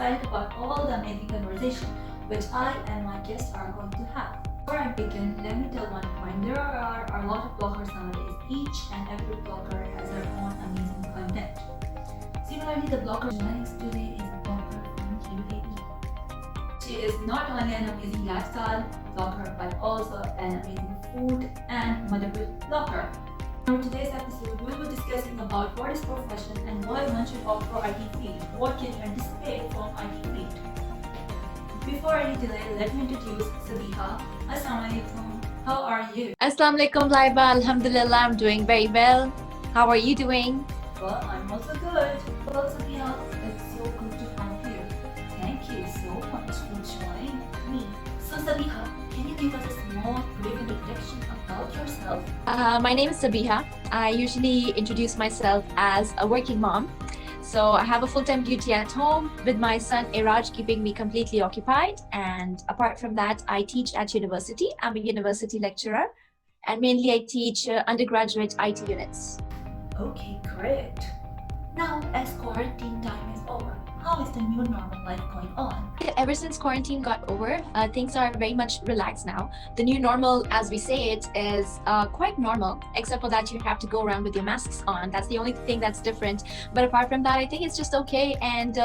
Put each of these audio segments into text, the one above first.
excited about all the amazing conversation which I and my guests are going to have. Before I begin, let me tell one point. There are a lot of bloggers nowadays. Each and every blogger has their own amazing content. Similarly, the blogger next today is a blogger from UAE. She is not only an amazing lifestyle blogger but also an amazing food and motherhood blogger. In today's episode, we will be discussing about what is profession and why one should opt for IT field. What can you anticipate from IT field? Before any delay, let me introduce Sabiha. Assalamualaikum. How are you? Assalamu alaikum, Laiba. Alhamdulillah, I'm doing very well. How are you doing? Well, I'm also good. Well, Sabiha, it's so good to have you. Thank you so much for joining me. So, Sabiha, can you give us a small brief introduction about yourself? My name is Sabiha. I usually introduce myself as a working mom. So I have a full-time duty at home with my son Iraj keeping me completely occupied. And apart from that, I teach at university. I'm a university lecturer. And mainly I teach undergraduate IT units. Okay, great. Now, as quarantine time is over, how is the new normal life going on? Ever since quarantine got over, things are very much relaxed now. The new normal, as we say it, is quite normal, except for that you have to go around with your masks on. That's the only thing that's different. But apart from that, I think it's just okay. And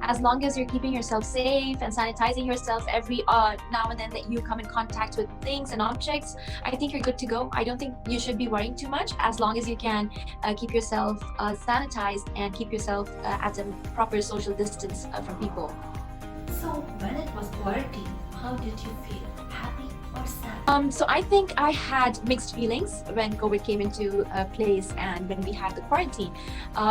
as long as you're keeping yourself safe and sanitizing yourself every now and then that you come in contact with things and objects, I think you're good to go. I don't think you should be worrying too much as long as you can keep yourself sanitized and keep yourself at a proper social distance from people. So, when it was quarantine, how did you feel? Happy or sad? So I think I had mixed feelings when COVID came into place and when we had the quarantine,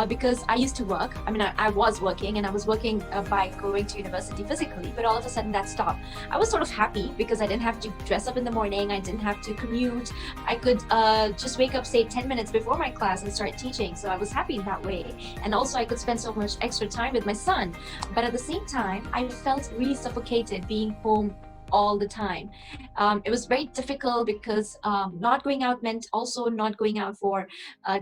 because I used to work. I was working and I was working by going to university physically, but all of a sudden that stopped. I was sort of happy because I didn't have to dress up in the morning. I didn't have to commute. I could just wake up, say 10 minutes before my class and start teaching. So I was happy in that way. And also I could spend so much extra time with my son. But at the same time, I felt really suffocated being home all the time. It was very difficult because not going out meant also not going out for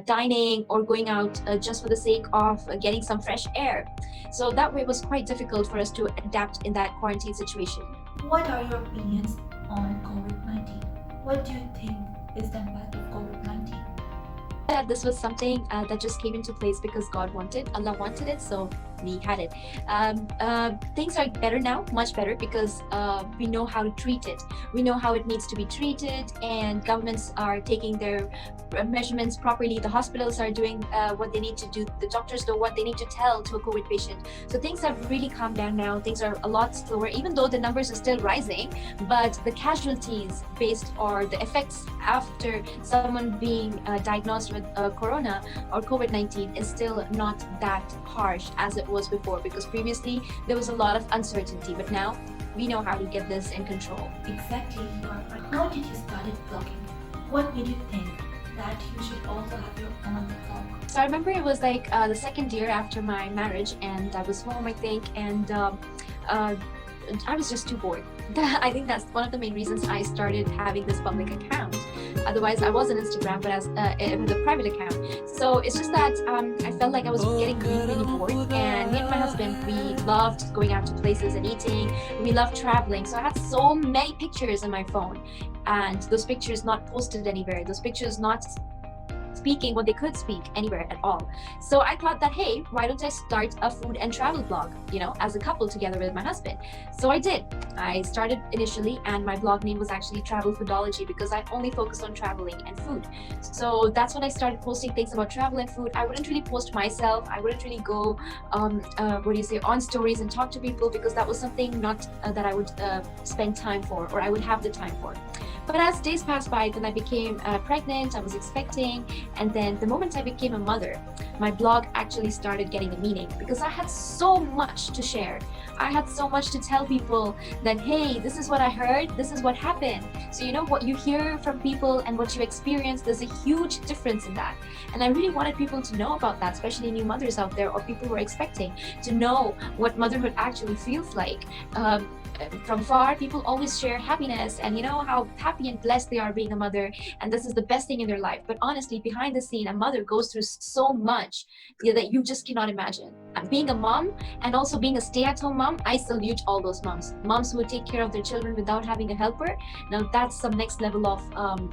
dining or going out just for the sake of getting some fresh air. So that way it was quite difficult for us to adapt in that quarantine situation. What are your opinions on COVID-19? What do you think is the impact of COVID-19? That this was something that just came into place because Allah wanted it, so we had it. Things are better now, much better, because we know how to treat it. We know how it needs to be treated, and governments are taking their measurements properly. The hospitals are doing what they need to do. The doctors know what they need to tell to a COVID patient. So things have really calmed down now. Things are a lot slower, even though the numbers are still rising, but the casualties based or the effects after someone being diagnosed with corona or COVID-19 is still not that harsh as it was before, because previously there was a lot of uncertainty, but now we know how to get this in control. Exactly. How did you start blogging? What made you think that you should also have your own blog? So I remember it was like the second year after my marriage, and I was home, I think, and I was just too bored. I think that's one of the main reasons I started having this public account. Otherwise, I was on Instagram, but as with a private account. So it's just that I felt like I was getting really, really bored. And me and my husband, we loved going out to places and eating. We loved traveling. So I had so many pictures on my phone, and those pictures not posted anywhere. Those pictures not speaking what they could speak anywhere at all. So I thought that, hey, why don't I start a food and travel blog, as a couple together with my husband. So I did. I started initially, and my blog name was actually Travel Foodology because I only focused on traveling and food. So that's when I started posting things about travel and food. I wouldn't really post myself. I wouldn't really go, on stories and talk to people, because that was something not that I would spend time for, or I would have the time for. But as days passed by, then I became pregnant, I was expecting, and then the moment I became a mother, my blog actually started getting a meaning, because I had so much to share. I had so much to tell people that, hey, this is what I heard, this is what happened. So what you hear from people and what you experience, there's a huge difference in that. And I really wanted people to know about that, especially new mothers out there or people who are expecting to know what motherhood actually feels like. From far, people always share happiness and how happy and blessed they are being a mother, and this is the best thing in their life. But honestly, behind the scene, a mother goes through so much. much, yeah, that you just cannot imagine. Being a mom and also being a stay-at-home mom, I salute all those moms who take care of their children without having a helper. Now that's some next level of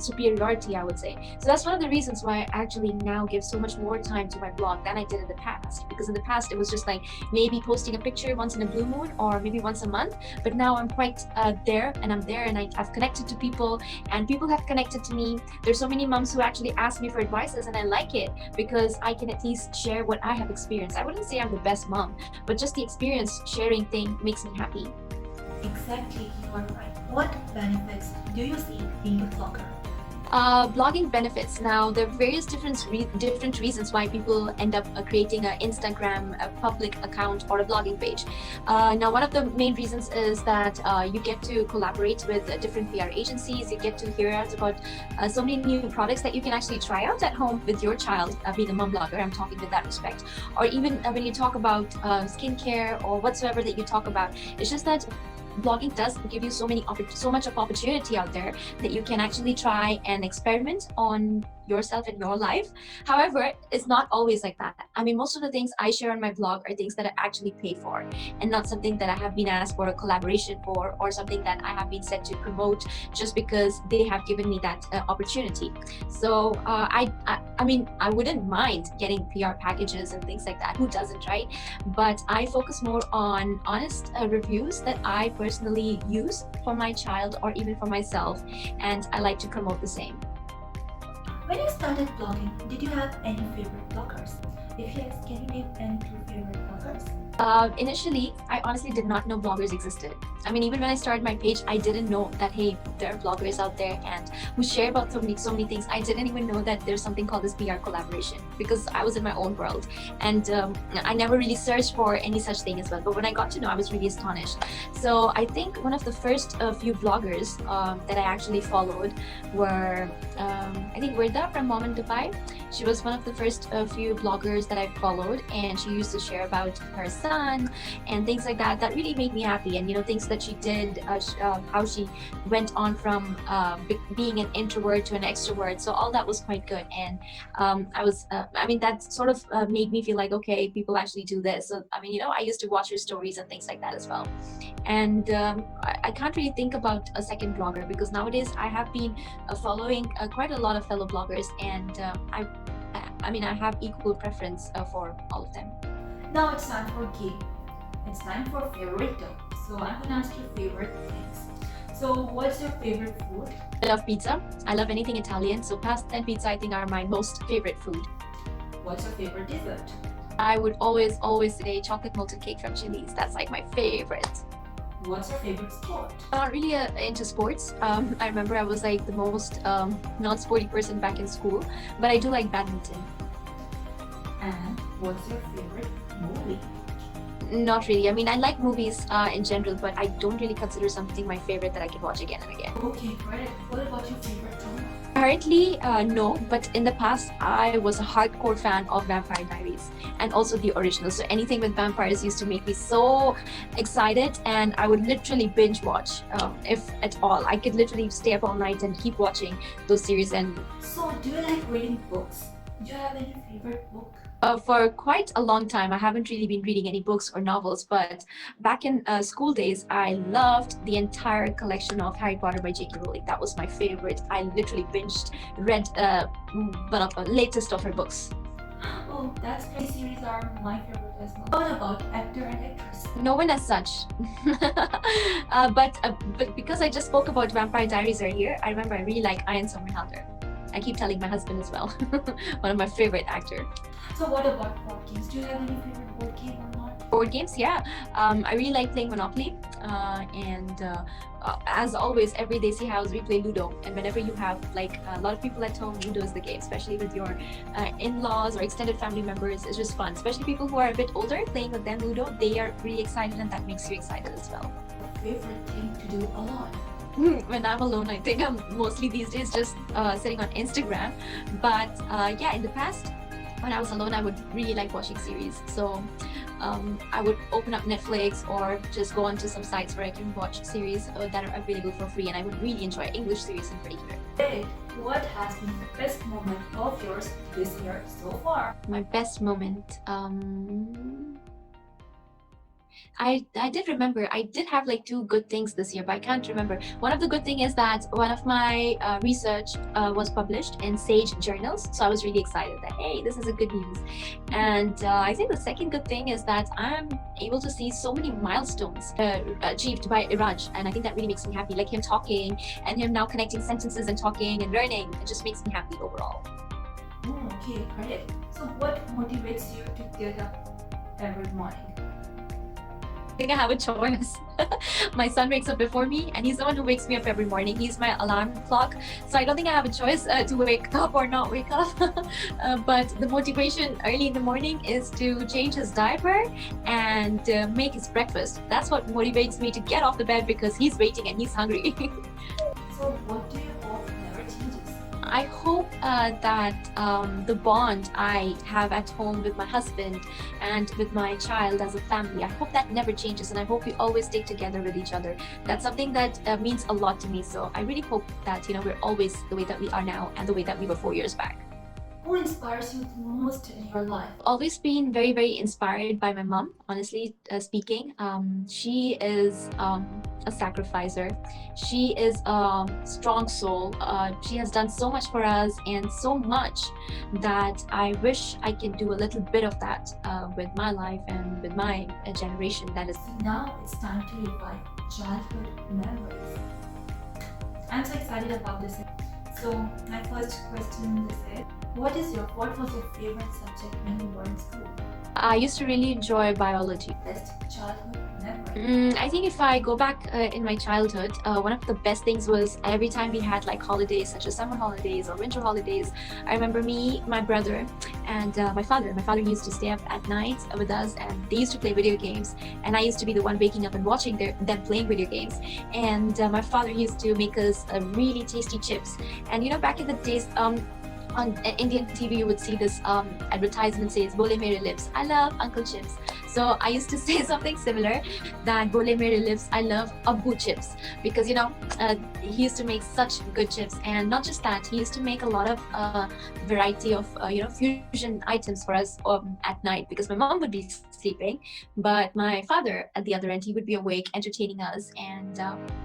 superiority, I would say. So that's one of the reasons why I actually now give so much more time to my blog than I did in the past, because in the past it was just like maybe posting a picture once in a blue moon or maybe once a month. But now I'm quite there, and I've connected to people, and people have connected to me. There's so many moms who actually ask me for advices, and I like it because I can at least share what I have experienced. I wouldn't say I'm the best mom, but just the experience sharing thing makes me happy. Exactly, you are right. What benefits do you see being a blogger? Blogging benefits. Now, there are various different reasons why people end up creating an Instagram a public account or a blogging page. Now, one of the main reasons is that you get to collaborate with different PR agencies. You get to hear out about so many new products that you can actually try out at home with your child. Being a mom blogger, I'm talking with that respect. Or even when you talk about skincare or whatsoever that you talk about, it's just that blogging does give you so much of opportunity out there that you can actually try and experiment on yourself in your life. However, it's not always like that. I mean, most of the things I share on my blog are things that I actually pay for, and not something that I have been asked for a collaboration for, or something that I have been said to promote just because they have given me that opportunity. So I mean, I wouldn't mind getting PR packages and things like that. Who doesn't, right? But I focus more on honest reviews that I personally use for my child or even for myself, and I like to promote the same. When you started blogging, did you have any favorite bloggers? If yes, can you name any two favorite bloggers? Initially, I honestly did not know bloggers existed. I mean, even when I started my page, I didn't know that, hey, there are bloggers out there and who share about so many things. I didn't even know that there's something called this PR collaboration, because I was in my own world, and I never really searched for any such thing as well. But when I got to know, I was really astonished. So I think one of the first few bloggers that I actually followed were, I think, Verda from Mom in Dubai. She was one of the first few bloggers that I followed, and she used to share about her son and things like that. That really made me happy, and things that she did, how she went on from being an introvert to an extrovert. So all that was quite good, and I mean, that sort of made me feel like, okay, people actually do this. So I mean, I used to watch her stories and things like that as well. And I can't really think about a second blogger, because nowadays I have been following quite a lot of fellow bloggers, and I mean, I have equal preference for all of them. Now it's time for game. It's time for favorito. So I'm gonna ask you favorite things. So what's your favorite food? I love pizza. I love anything Italian. So pasta and pizza, I think, are my most favorite food. What's your favorite dessert? I would always say chocolate molten cake from Chili's. That's like my favorite. What's your favorite sport? Not really into sports. I remember I was like the most non-sporty person back in school, but I do like badminton. And what's your favorite movie? Not really. I mean, I like movies in general, but I don't really consider something my favorite that I can watch again and again. Okay, great. What about your favorite genre? Currently, no, but in the past, I was a hardcore fan of Vampire Diaries, and also the original. So anything with vampires used to make me so excited, and I would literally binge watch, if at all. I could literally stay up all night and keep watching those series. And So do you like reading books? Do you have any favorite book? for quite a long time, I haven't really been reading any books or novels, but back in school days, I loved the entire collection of Harry Potter by J.K. Rowling. That was my favorite. I literally read one of the latest of her books. Oh, that's great. Series are my favorite as well. What about actor and actress? No one as such. But because I just spoke about Vampire Diaries earlier, I remember I really like Ian Somerhalder. I keep telling my husband as well. One of my favorite actors. So what about board games? Do you have any favorite board game or not? Board games, yeah. I really like playing Monopoly. As always, every Desi house we play Ludo. And whenever you have like a lot of people at home, Ludo is the game, especially with your in-laws or extended family members. It's just fun, especially people who are a bit older. Playing with them Ludo, they are really excited, and that makes you excited as well. Favorite thing to do alone? When I'm alone, I think I'm mostly these days just sitting on Instagram. But yeah, in the past, when I was alone, I would really like watching series. So I would open up Netflix or just go onto some sites where I can watch series that are available for free, and I would really enjoy English series in particular. Great. What has been the best moment of yours this year so far? My best moment. I did remember I did have like two good things this year, but I can't remember. One of the good thing is that one of my research was published in Sage journals, so I was really excited that hey, this is a good news. And I think the second good thing is that I'm able to see so many milestones achieved by Iraj, and I think that really makes me happy. Like him talking and him now connecting sentences and talking and learning, it just makes me happy overall. Okay, great. So what motivates you to get up every morning? I think I have a choice. My son wakes up before me, and he's the one who wakes me up every morning. He's my alarm clock, so I don't think I have a choice to wake up or not wake up. But the motivation early in the morning is to change his diaper and make his breakfast. That's what motivates me to get off the bed because he's waiting and he's hungry. So what do you hope never changes? I hope that the bond I have at home with my husband and with my child as a family, I hope that never changes, and I hope we always stay together with each other. That's something that means a lot to me. So I really hope that we're always the way that we are now and the way that we were 4 years back. Who inspires you the most in your life? Always been very, very inspired by my mom, honestly speaking. She is a sacrificer. She is a strong soul. She has done so much for us, and so much that I wish I could do a little bit of that with my life and with my generation. That is. Now it's time to revive childhood memories. I'm so excited about this. So my first question is, what was your favorite subject when you were in school? I used to really enjoy biology. Best childhood memory? I think if I go back in my childhood, one of the best things was every time we had like holidays, such as summer holidays or winter holidays. I remember me, my brother, and my father. My father used to stay up at night with us, and they used to play video games. And I used to be the one waking up and watching them playing video games. And my father used to make us really tasty chips. And back in the days, on Indian TV, you would see this advertisement says, "Bole mere lips, I love Uncle Chips." So I used to say something similar, that "Bole mere lips, I love Abbu Chips," because he used to make such good chips. And not just that, he used to make a lot of variety of fusion items for us at night, because my mom would be sleeping, but my father at the other end, he would be awake entertaining us and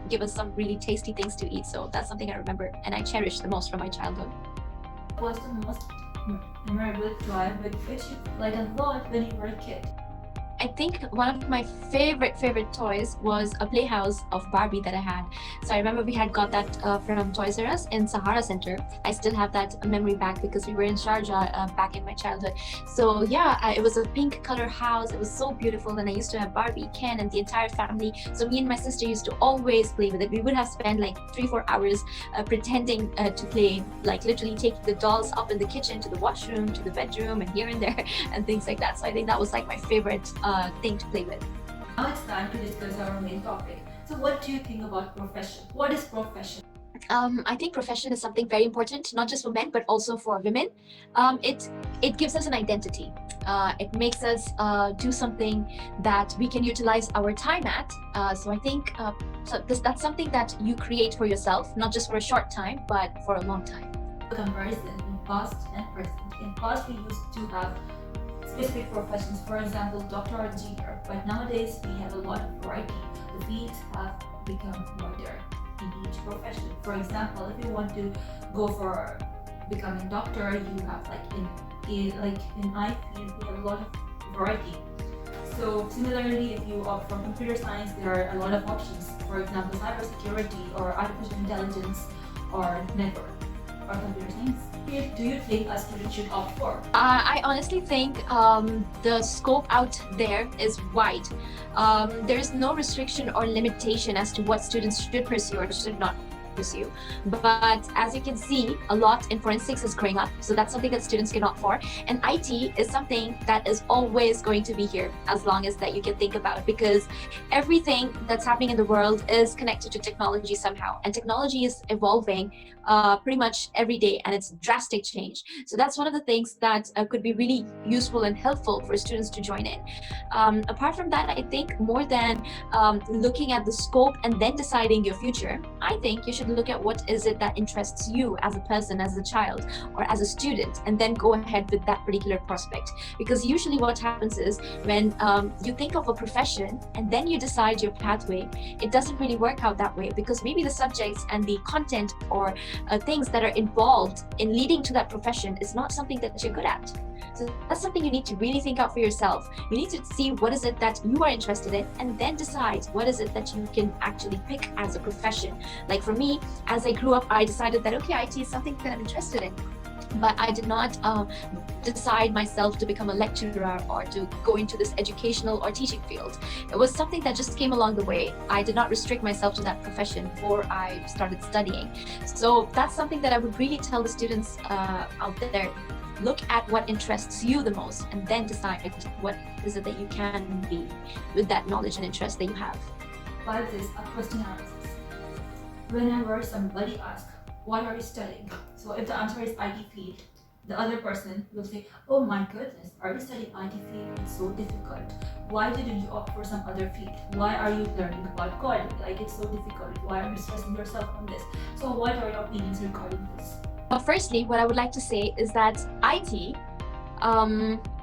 give us some really tasty things to eat. So that's something I remember and I cherish the most from my childhood. What was the most memorable toy with which you played a lot when you were a kid? I think one of my favorite toys was a playhouse of Barbie that I had. So I remember we had got that from Toys R Us in Sahara Center. I still have that memory back because we were in Sharjah back in my childhood. So yeah, it was a pink color house. It was so beautiful, and I used to have Barbie, Ken, and the entire family. So me and my sister used to always play with it. We would have spent like 3-4 hours pretending to play, like literally taking the dolls up in the kitchen to the washroom, to the bedroom, and here and there, and things like that. So I think that was like my favorite thing to play with. Now it's time to discuss our main topic. So what do you think about profession? What is profession? I think profession is something very important, not just for men, but also for women. It gives us an identity. It makes us do something that we can utilize our time at. So I think that's something that you create for yourself, not just for a short time, but for a long time. Comparison in past and present. In past, we used to have specific professions, for example, doctor or engineer, but nowadays we have a lot of variety. The fields have become wider in each profession. For example, if you want to go for becoming a doctor, you have in eye field, we have a lot of variety. So similarly, if you opt for computer science, there are a lot of options. For example, cybersecurity or artificial intelligence or network or computer science. Do you think a student should opt for? I honestly think the scope out there is wide. There is no restriction or limitation as to what students should pursue or should not pursue. But as you can see, a lot in forensics is growing up, so that's something that students can opt for. And IT is something that is always going to be here as long as that you can think about, because everything that's happening in the world is connected to technology somehow, and technology is evolving pretty much every day, and it's drastic change. So that's one of the things that could be really useful and helpful for students to join in. Apart from that, I think more than looking at the scope and then deciding your future, I think you should look at what is it that interests you as a person, as a child, or as a student, and then go ahead with that particular prospect. Because usually what happens is when you think of a profession and then you decide your pathway, it doesn't really work out that way, because maybe the subjects and the content or things that are involved in leading to that profession is not something that you're good at. So that's something you need to really think out for yourself. You need to see what is it that you are interested in, and then decide what is it that you can actually pick as a profession. Like for me, as I grew up, I decided that, okay, IT is something that I'm interested in. But I did not decide myself to become a lecturer or to go into this educational or teaching field. It was something that just came along the way. I did not restrict myself to that profession before I started studying. So that's something that I would really tell the students out there. Look at what interests you the most, and then decide what is it that you can be with that knowledge and interest that you have. While this a question analysis. Whenever somebody asks, what are you studying? So if the answer is IT field, the other person will say, oh my goodness, are you studying IT field? It's so difficult. Why didn't you opt for some other field? Why are you learning about coding? Like, it's so difficult. Why are you stressing yourself on this? So what are your opinions regarding this? Firstly, what I would like to say is that IT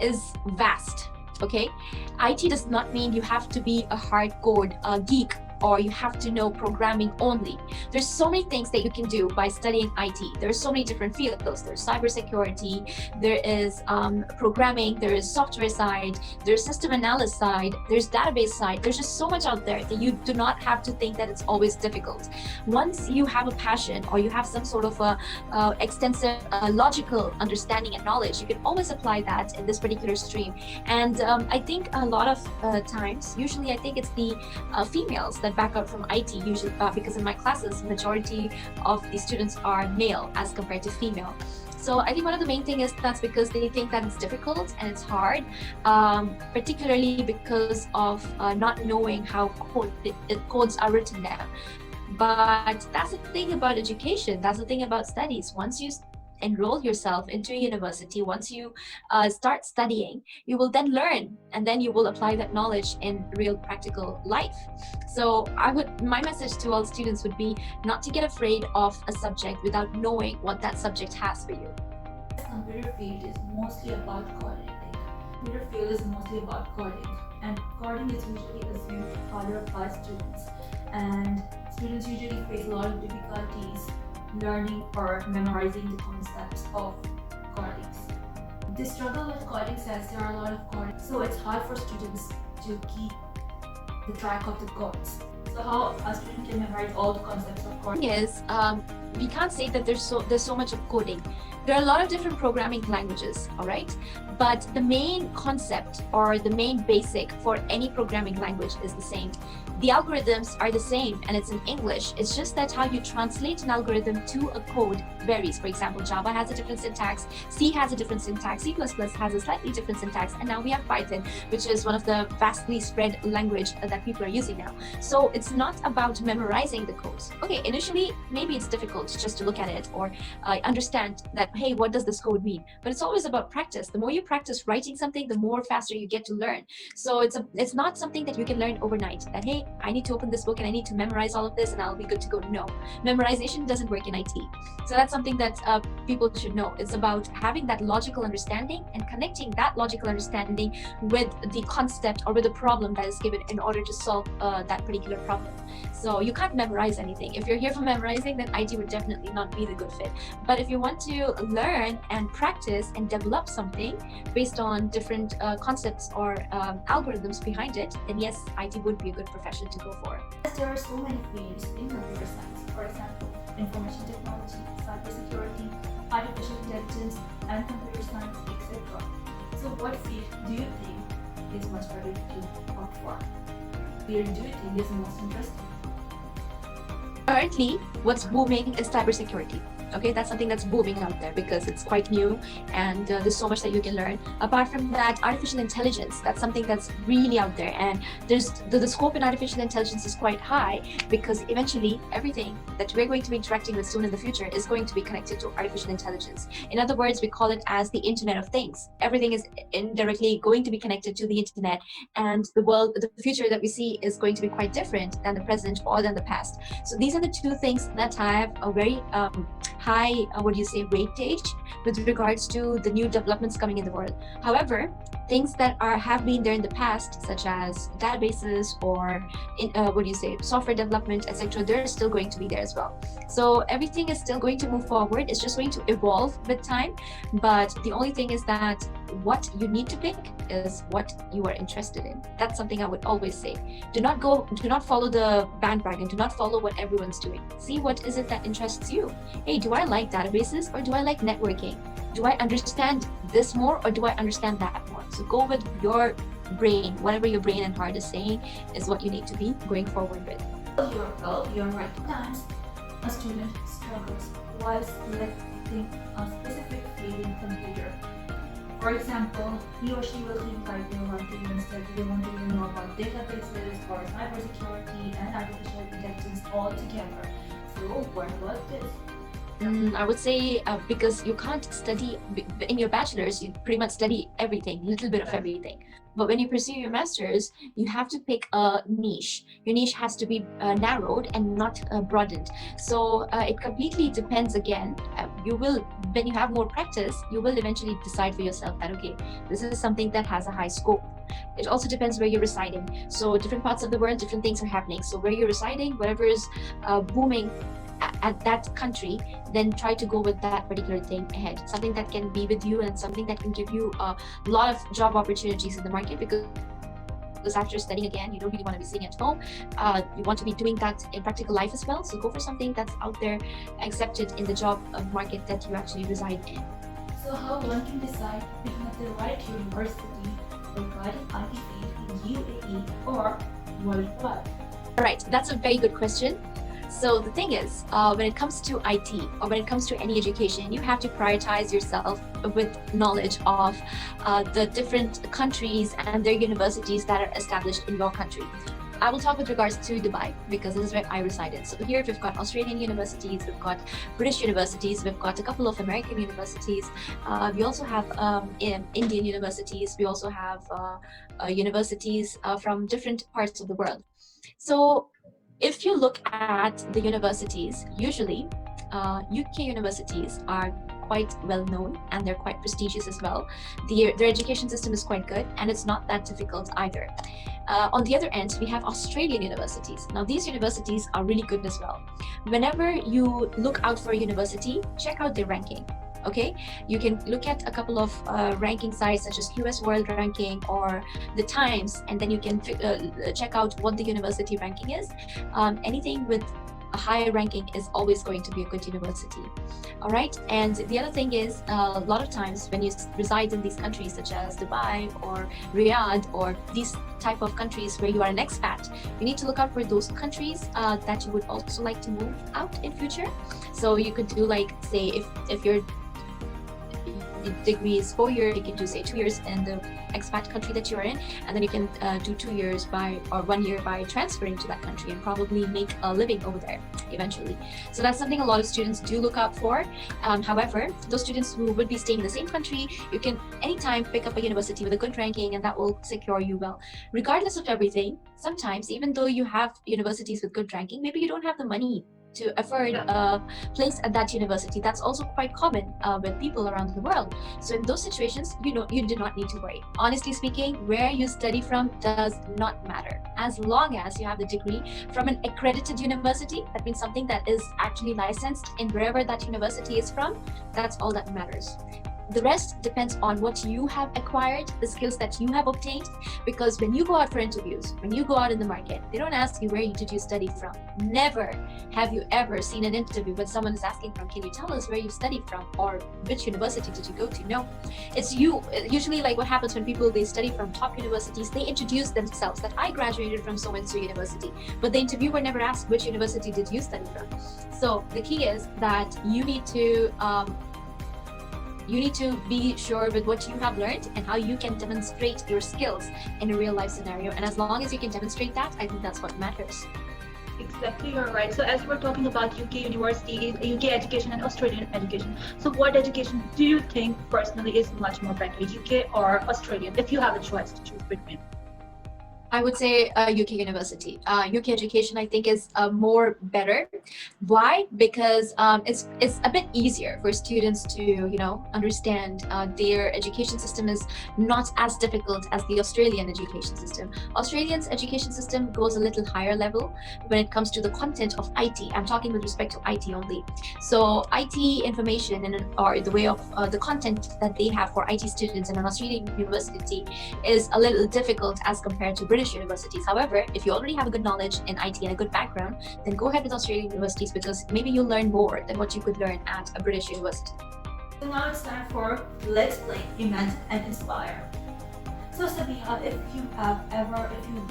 is vast, okay? IT does not mean you have to be a hardcore geek, or you have to know programming only. There's so many things that you can do by studying IT. There's so many different fields. There's cybersecurity, there is programming, there is software side, there's system analysis side, there's database side. There's just so much out there that you do not have to think that it's always difficult. Once you have a passion, or you have some sort of a extensive logical understanding and knowledge, you can always apply that in this particular stream. And I think a lot of times, usually I think it's the females that back out from IT, usually because in my classes, majority of the students are male as compared to female. So I think one of the main thing is that's because they think that it's difficult and it's hard, particularly because of not knowing how codes are written down. But that's the thing about education. That's the thing about studies. Once you enroll yourself into a university, once you start studying, you will then learn, and then you will apply that knowledge in real practical life. So my message to all students would be not to get afraid of a subject without knowing what that subject has for you. Computer field is mostly about coding. Computer field is mostly about coding, and coding is usually assumed harder by students, and students usually face a lot of difficulties learning or memorizing the concepts of codings. They struggle with coding since there are a lot of coding, so it's hard for students to keep the track of the codes. So how a student can memorize all the concepts of coding? Yes, we can't say that there's so much of coding. There are a lot of different programming languages, all right? But the main concept or the main basic for any programming language is the same. The algorithms are the same, and it's in English. It's just that how you translate an algorithm to a code varies. For example, Java has a different syntax, C has a different syntax, C++ has a slightly different syntax, and now we have Python, which is one of the vastly spread language that people are using now. So it's not about memorizing the codes. Okay, initially, maybe it's difficult just to look at it or understand that, hey, what does this code mean? But it's always about practice. The more you practice writing something, the more faster you get to learn. So it's not something that you can learn overnight, that, hey, I need to open this book and I need to memorize all of this and I'll be good to go. No, memorization doesn't work in IT. So that's something that people should know. It's about having that logical understanding and connecting that logical understanding with the concept or with the problem that is given in order to solve that particular problem. So you can't memorize anything. If you're here for memorizing, then IT would definitely not be the good fit. But if you want to learn and practice and develop something based on different concepts or algorithms behind it, then yes, IT would be a good profession to go for. There are so many fields in computer science, for example, information technology, cybersecurity, artificial intelligence, and computer science, etc. So what field do you think is much better to opt for? Field do you think is most interesting? Currently, what's booming is cybersecurity. Okay, that's something that's booming out there because it's quite new, and there's so much that you can learn. Apart from that, artificial intelligence, that's something that's really out there, and the scope in artificial intelligence is quite high because eventually everything that we're going to be interacting with soon in the future is going to be connected to artificial intelligence. In other words, we call it as the Internet of Things. Everything is indirectly going to be connected to the internet, and the future that we see is going to be quite different than the present or than the past. So these are the two things that have a very high, weightage with regards to the new developments coming in the world. However, things that have been there in the past, such as databases or software development, etc., they're still going to be there as well. So everything is still going to move forward. It's just going to evolve with time. But the only thing is that what you need to pick is what you are interested in. That's something I would always say. Do not follow the bandwagon. Do not follow what everyone's doing. See what is it that interests you. Hey, do I like databases or do I like networking? Do I understand this more or do I understand that more? So go with your brain. Whatever your brain and heart is saying is what you need to be going forward with. You're right. Sometimes a student struggles while selecting a specific field in computer. For example, he or she will think like they want to even study, they want to even know about databases or cybersecurity and artificial intelligence all together. So what about this? I would say because you can't study in your bachelor's, you pretty much study everything, little bit of everything. But when you pursue your master's, you have to pick a niche. Your niche has to be narrowed and not broadened. So it completely depends again. When you have more practice, you will eventually decide for yourself that, okay, this is something that has a high scope. It also depends where you're residing. So different parts of the world, different things are happening. So where you're residing, whatever is booming at that country, then try to go with that particular thing ahead. Something that can be with you and something that can give you a lot of job opportunities in the market, because after studying again, you don't really want to be sitting at home. You want to be doing that in practical life as well. So go for something that's out there, accepted in the job market that you actually reside in. So how one can decide picking up the right university regarding IT field in UAE or worldwide? All right, that's a very good question. So the thing is, when it comes to IT or when it comes to any education, you have to prioritize yourself with knowledge of the different countries and their universities that are established in your country. I will talk with regards to Dubai because this is where I resided. So here we've got Australian universities, we've got British universities, we've got a couple of American universities. We also have Indian universities. We also have universities from different parts of the world. So if you look at the universities, usually UK universities are quite well known and they're quite prestigious as well. Their education system is quite good and it's not that difficult either. On the other end, we have Australian universities. Now these universities are really good as well. Whenever you look out for a university, check out their ranking. Okay, you can look at a couple of ranking sites such as QS World Ranking or the Times, and then you can check out what the university ranking is. Anything with a higher ranking is always going to be a good university. All right, and the other thing is a lot of times when you reside in these countries such as Dubai or Riyadh or these type of countries where you are an expat, you need to look out for those countries that you would also like to move out in future. So you could do like, say, if you're degree is 4 years, you can do say 2 years in the expat country that you're in, and then you can do 2 years or 1 year by transferring to that country and probably make a living over there eventually. So that's something a lot of students do look out for. However, those students who would be staying in the same country, you can anytime pick up a university with a good ranking and that will secure you well. Regardless of everything, sometimes even though you have universities with good ranking, maybe you don't have the money to afford a place at that university. That's also quite common with people around the world. So in those situations, you do not need to worry. Honestly speaking, where you study from does not matter. As long as you have the degree from an accredited university, that means something that is actually licensed in wherever that university is from, that's all that matters. The rest depends on what you have acquired, the skills that you have obtained. Because when you go out for interviews, when you go out in the market, they don't ask you where did you study from. Never have you ever seen an interview when someone is asking from, can you tell us where you studied from or which university did you go to? No, it's you. Usually, like what happens when people they study from top universities, they introduce themselves that I graduated from so and so university, but the interviewer never asked which university did you study from. So the key is that you need to be sure with what you have learned and how you can demonstrate your skills in a real life scenario. And as long as you can demonstrate that, I think that's what matters. Exactly, you're right. So as we're talking about UK university, UK education and Australian education, so what education do you think personally is much more better, UK or Australian, if you have a choice to choose between? I would say UK university. UK education, I think, is more better. Why? Because it's a bit easier for students to understand. Their education system is not as difficult as the Australian education system. Australian's education system goes a little higher level when it comes to the content of IT. I'm talking with respect to IT only. So IT information or the way of the content that they have for IT students in an Australian university is a little difficult as compared to British universities. However, if you already have a good knowledge in IT and a good background, then go ahead with Australian universities because maybe you'll learn more than what you could learn at a British university. So now it's time for Let's Play, Imagine and Inspire. So Sabiha, if you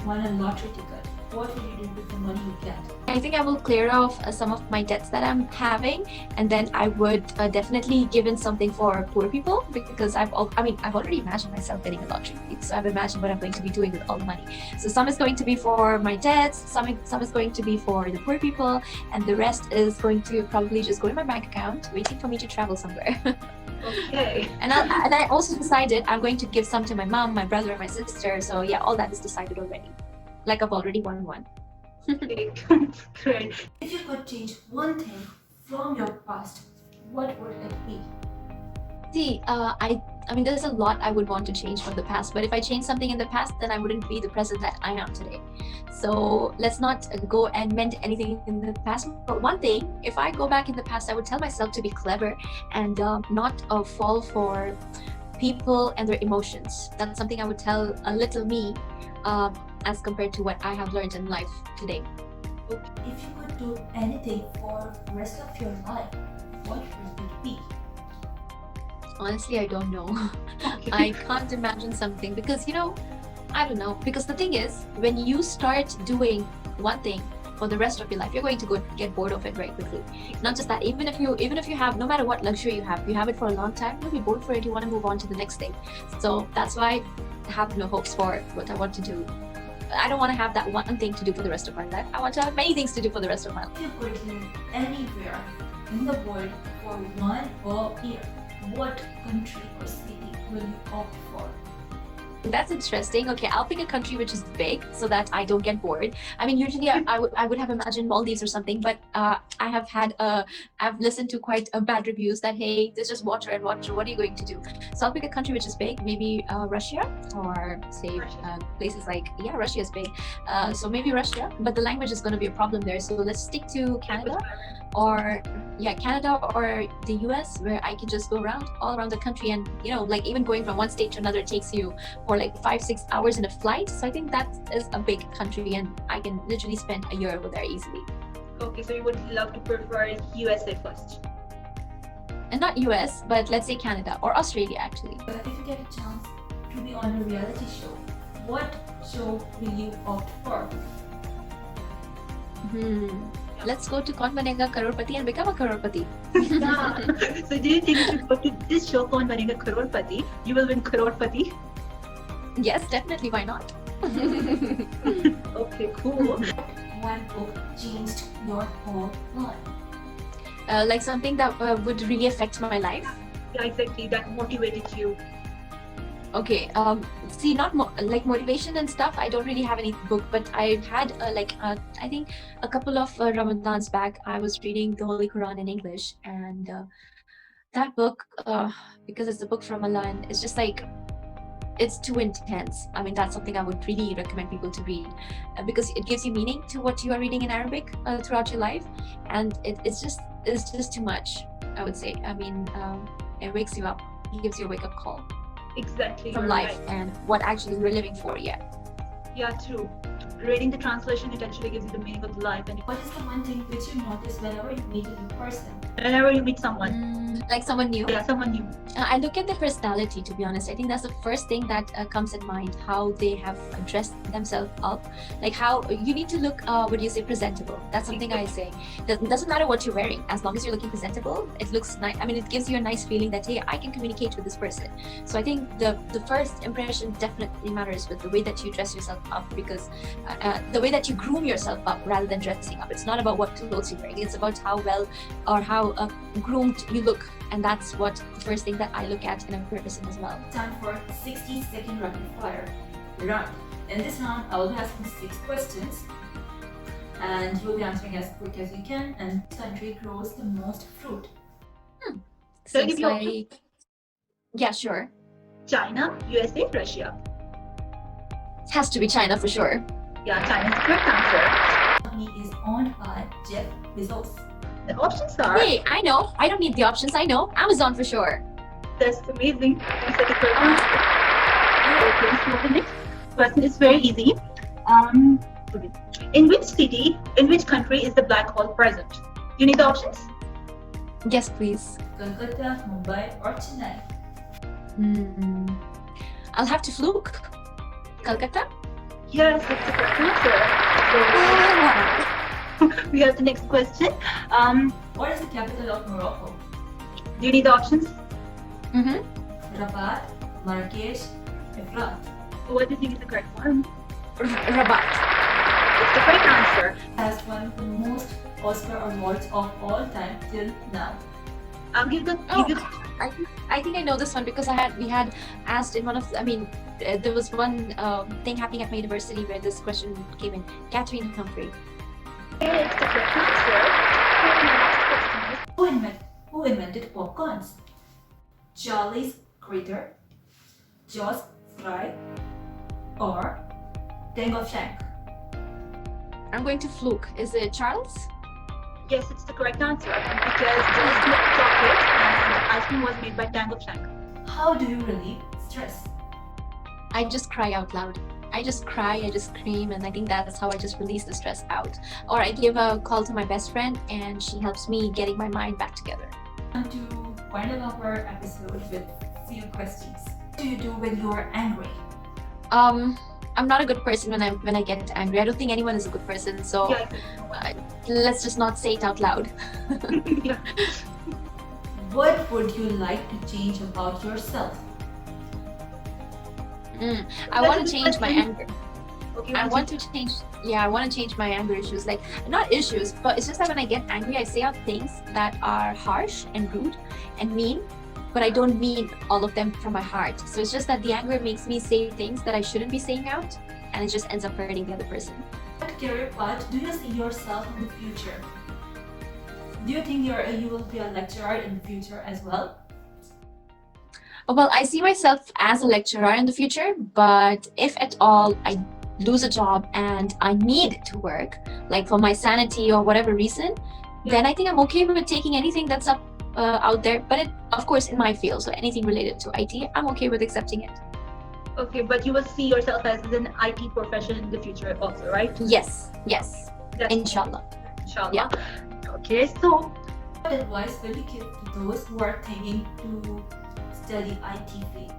won a lottery ticket, what will you do with the money you get? I think I will clear off some of my debts that I'm having, and then I would definitely give in something for poor people because I've already imagined myself getting a lottery. So I've imagined what I'm going to be doing with all the money. So some is going to be for my debts, some is going to be for the poor people, and the rest is going to probably just go in my bank account, waiting for me to travel somewhere. Okay. And I also decided I'm going to give some to my mom, my brother, and my sister. So yeah, all that is decided already. Like I've already won one. Okay, great. If you could change one thing from your past, what would it be? See, I mean, there's a lot I would want to change from the past, but if I change something in the past, then I wouldn't be the person that I am today. So let's not go and mend anything in the past. But one thing, if I go back in the past, I would tell myself to be clever and not fall for people and their emotions. That's something I would tell a little me as compared to what I have learned in life today. If you could do anything for the rest of your life, what would it be? Honestly, I don't know. Okay. I can't imagine something because I don't know. Because the thing is, when you start doing one thing for the rest of your life, you're going to get bored of it very quickly. Not just that, even if you have, no matter what luxury you have it for a long time, you'll be bored for it. You want to move on to the next thing. So that's why I have no hopes for what I want to do. I don't want to have that one thing to do for the rest of my life. I want to have many things to do for the rest of my life. If you could live anywhere in the world for 1 whole year, what country or city will you opt for? That's interesting. Okay, I'll pick a country which is big so that I don't get bored. I mean, usually I would have imagined Maldives or something, but I've listened to quite bad reviews that, hey, there's just water and water. What are you going to do? So I'll pick a country which is big, maybe Russia, or say places like, yeah, Russia is big. So maybe Russia, but the language is going to be a problem there. So let's stick to Canada. Canada or the US, where I can just go all around the country, and like even going from one state to another takes you for like 5-6 hours in a flight. So I think that is a big country, and I can literally spend a year over there easily. Okay, so you would love to prefer USA first. And not US, but let's say Canada or Australia actually. If you get a chance to be on a reality show, what show will you opt for? Let's go to Kaun Banega Crorepati and become a Crorepati. So do you think if you go to this show, Kaun Banega Crorepati, you will win Crorepati? Yes, definitely. Why not? Okay, cool. One book changed your whole life? Like something that would really affect my life. Yeah, exactly. That motivated you. Okay. See, not like motivation and stuff. I don't really have any book, but I've had I think a couple of Ramadans back, I was reading the Holy Quran in English, and that book, because it's a book from Allah, and it's just like, it's too intense. I mean, that's something I would really recommend people to read because it gives you meaning to what you are reading in Arabic throughout your life, and it's just too much, I would say. I mean, it wakes you up. gives you a wake-up call Exactly. from you're life right. and what actually we're living for. Yeah. Yeah, true. Reading the translation, it actually gives you the meaning of life. And What is the one thing which you notice whenever you meet a new person? whenever you meet someone, Like someone new. yeah, someone new. I look at their personality, to be honest. I think that's the first thing that comes in mind, how they have dressed themselves up. Like how you need to look, what do you say, presentable. That's something I say. Doesn't matter what you're wearing. As long as you're looking presentable, it looks nice. I mean, it gives you a nice feeling that, hey, I can communicate with this person. So I think the first impression definitely matters with the way that you dress yourself up, because the way that you groom yourself up rather than dressing up. It's not about what clothes you're wearing. It's about how well or how groomed you look. And that's what the first thing that I look at in a person as well. Time for 60-second rapid fire round. In this round, I will be asking 6 questions and you will be answering as quick as you can. And which country grows the most fruit? Shall I give Seems you options? like, yeah, sure. China, USA, Russia. It has to be China for sure. Yeah, China is the correct answer. The company is owned by Jeff Bezos. The options are. Hey, I know. I don't need the options. I know. Amazon for sure. That's amazing. You said the correct answer. Okay, so the next question is very easy. Okay. In which city, in which country is the black hole present? Do you need the options? Yes, please. Kolkata, Mumbai, or Chennai? I'll have to fluke. Calcutta? Yes, that's the correct answer. So we have the next question. What is the capital of Morocco? Do you need the options? Rabat, Marrakesh, Ifrat. What do you think is the correct one? Rabat. It's the correct answer. Has won the most Oscar awards of all time till now. I'll give the. I think I know this one because we had asked in one of, there was one thing happening at my university where this question came in. Catherine Humphrey. Okay, it's the correct answer. So my next question is. Who invented popcorns? Charles Critter, George Fry, or Deng of Shank? I'm going to fluke. Is it Charles? Yes, it's the correct answer because just milk chocolate and ice cream was made by Tang of Shank. How do you relieve stress? I just cry out loud. I just cry, I just scream, and I think that's how I just release the stress out. Or I give a call to my best friend and she helps me getting my mind back together. I want to wind up our episode with few questions. What do you do when you are angry? I'm not a good person when I get angry. I don't think anyone is a good person, so Yeah, let's just not say it out loud. yeah. What would you like to change about yourself? I want to change my anger. Okay, I want to change my anger issues. Like, not issues, but it's just that when I get angry, I say out things that are harsh and rude and mean, but I don't mean all of them from my heart. So it's just that the anger makes me say things that I shouldn't be saying out, and it just ends up hurting the other person. What career path do you see yourself in the future? Do you think you will be a lecturer in the future as well? Well, I see myself as a lecturer in the future, but if at all I lose a job and I need to work, like for my sanity or whatever reason, then I think I'm okay with taking anything that's out there. But of course, in my field, so anything related to IT, I'm okay with accepting it. Okay, but you will see yourself as an IT profession in the future also, right? Yes, That's inshallah. Inshallah. Yeah. Okay, so What advice will you give to those who are thinking to study IT field?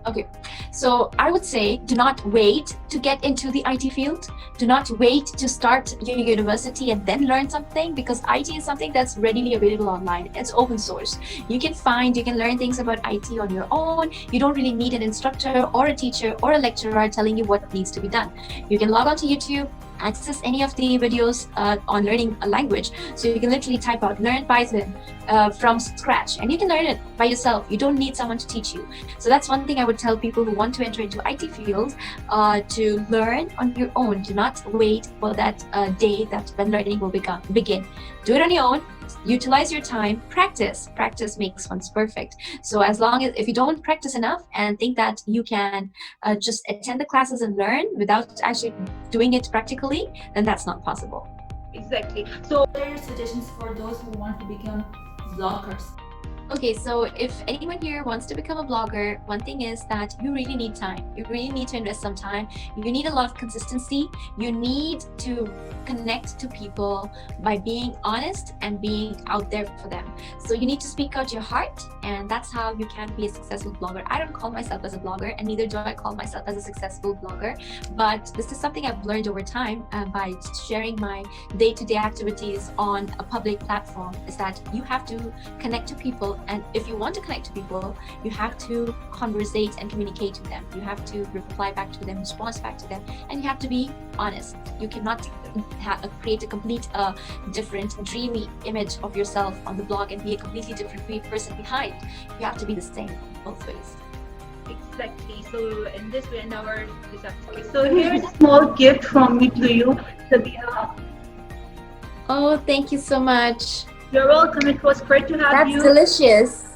Okay, so I would say do not wait to get into the IT field. Do not wait to start your university and then learn something, because IT is something that's readily available online. It's open source. You can learn things about IT on your own. You don't really need an instructor or a teacher or a lecturer telling you what needs to be done. You can log on to YouTube, access any of the videos on learning a language. So you can literally type out learn Python from scratch, and you can learn it by yourself. You don't need someone to teach you. So that's one thing I would tell people who want to enter into IT fields, to learn on your own. Do not wait for that day that when learning will begin. Do it on your own. Utilize your time. Practice makes one perfect. So as long as, if you don't practice enough and think that you can just attend the classes and learn without actually doing it practically, then that's not possible. exactly. So What are your suggestions for those who want to become vloggers? Okay, so if anyone here wants to become a blogger, one thing is that you really need time. You really need to invest some time. You need a lot of consistency. You need to connect to people by being honest and being out there for them. So you need to speak out your heart, and that's how you can be a successful blogger. I don't call myself as a blogger, and neither do I call myself as a successful blogger. But this is something I've learned over time by sharing my day-to-day activities on a public platform, is that you have to connect to people, and if you want to connect to people, you have to conversate and communicate to them. You have to reply back to them, respond back to them, and you have to be honest. You cannot create a complete different dreamy image of yourself on the blog and be a completely different person behind. You have to be the same both ways. Exactly. So in this way, this episode. So here's a small gift from me to you, Sabiha. Oh, thank you so much. You're welcome. It was great to have you. That's delicious.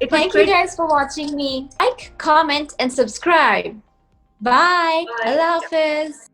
Thank you guys for watching me. Like, comment, and subscribe. Bye. Bye. Allah Hafiz.